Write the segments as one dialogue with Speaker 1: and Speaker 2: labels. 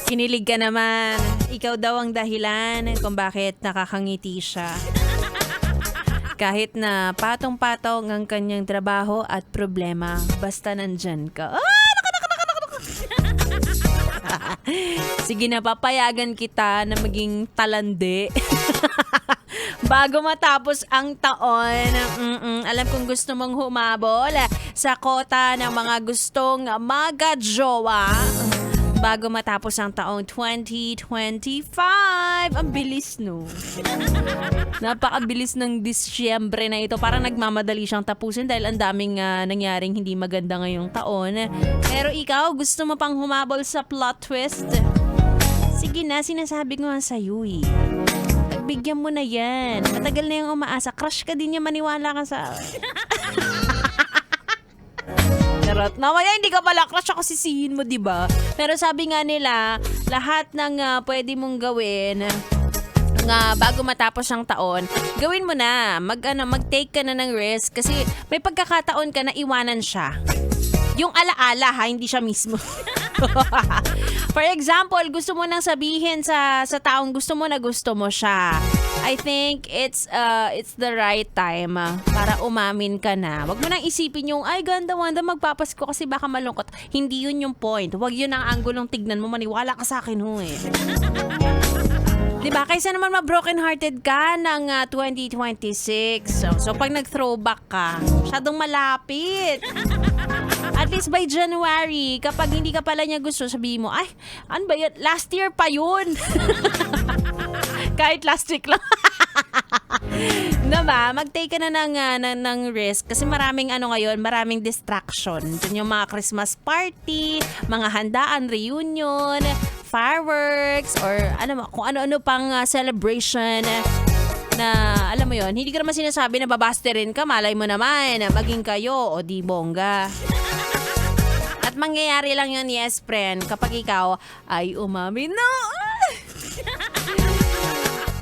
Speaker 1: Kinilig ka naman. Ikaw daw ang dahilan kung bakit nakakangiti siya. Kahit na patong-patong ang kanyang trabaho at problema, basta nandyan ka. Sige na, papayagan kita na maging talande. Bago matapos ang taon, alam kong gusto mong humabol sa kota ng mga gustong magajowa. Bago matapos ang taong 2025. Ang bilis, no? Napakabilis ng Disyembre na ito. Parang nagmamadali siyang tapusin dahil ang daming nangyaring hindi maganda ngayong taon. Pero ikaw, gusto mo pang humabol sa plot twist? Sige na, sinasabi ko nga sa'yo eh. Pagbigyan mo na yan. Matagal na yung umaasa. Crush ka din niya, maniwala ka sa... Charot. Mamaya hindi ka pala crush, ako sisihin mo, diba? Pero sabi nga nila, lahat ng pwede mong gawin bago matapos ang taon, gawin mo na. Mag-take ka na ng risk kasi may pagkakataon ka na iwanan siya. Yung alaala ha, hindi siya mismo. For example, gusto mo nang sabihin sa taong gusto mo na gusto mo siya. I think it's the right time para umamin ka na. Wag mo nang isipin yung, ay ganda wanda, magpapasko kasi baka malungkot. Hindi yun yung point. Wag yun ang anggulong tignan mo, maniwala ka sa akin ho eh. Diba? Kaysa naman ma-broken hearted ka ng 2026. So pag nag-throwback ka, masyadong malapit. At least by January, kapag hindi ka pala niya gusto, sabihin mo, ay, ano ba yun? Last year pa yun. Kahit last week lang. Diba? Mag-take ka na ng risk kasi maraming ngayon, maraming distraction. Dun yung mga Christmas party, mga handaan, reunion, fireworks, or kung ano-ano pang celebration na alam mo yon, hindi ka naman sinasabi na babaste rin ka, malay mo naman, maging kayo o di bongga. At mangyayari lang yun, yes friend, kapag ikaw ay umamin na.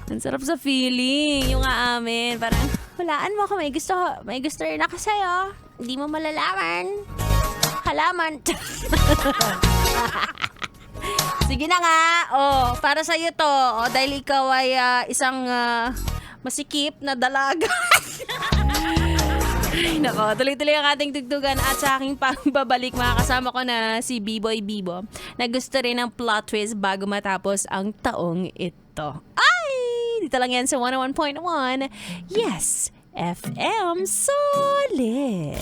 Speaker 1: Ang sarap sa feeling, yung aamin. Parang, hulaan mo ako, may gusto rin ako sa'yo. Hindi mo malalaman. Halaman. Sige na nga. Para sa'yo to. Dahil ikaw ay isang masikip na dalaga. Ay, nako. Tuloy-tuloy ang ating tugtugan at sa aking pagbabalik, makakasama ko na si B-Boy Bibo na gusto rin ng plot twist bago matapos ang taong ito. Dito lang yan sa 101.1. Yes, FM Solid.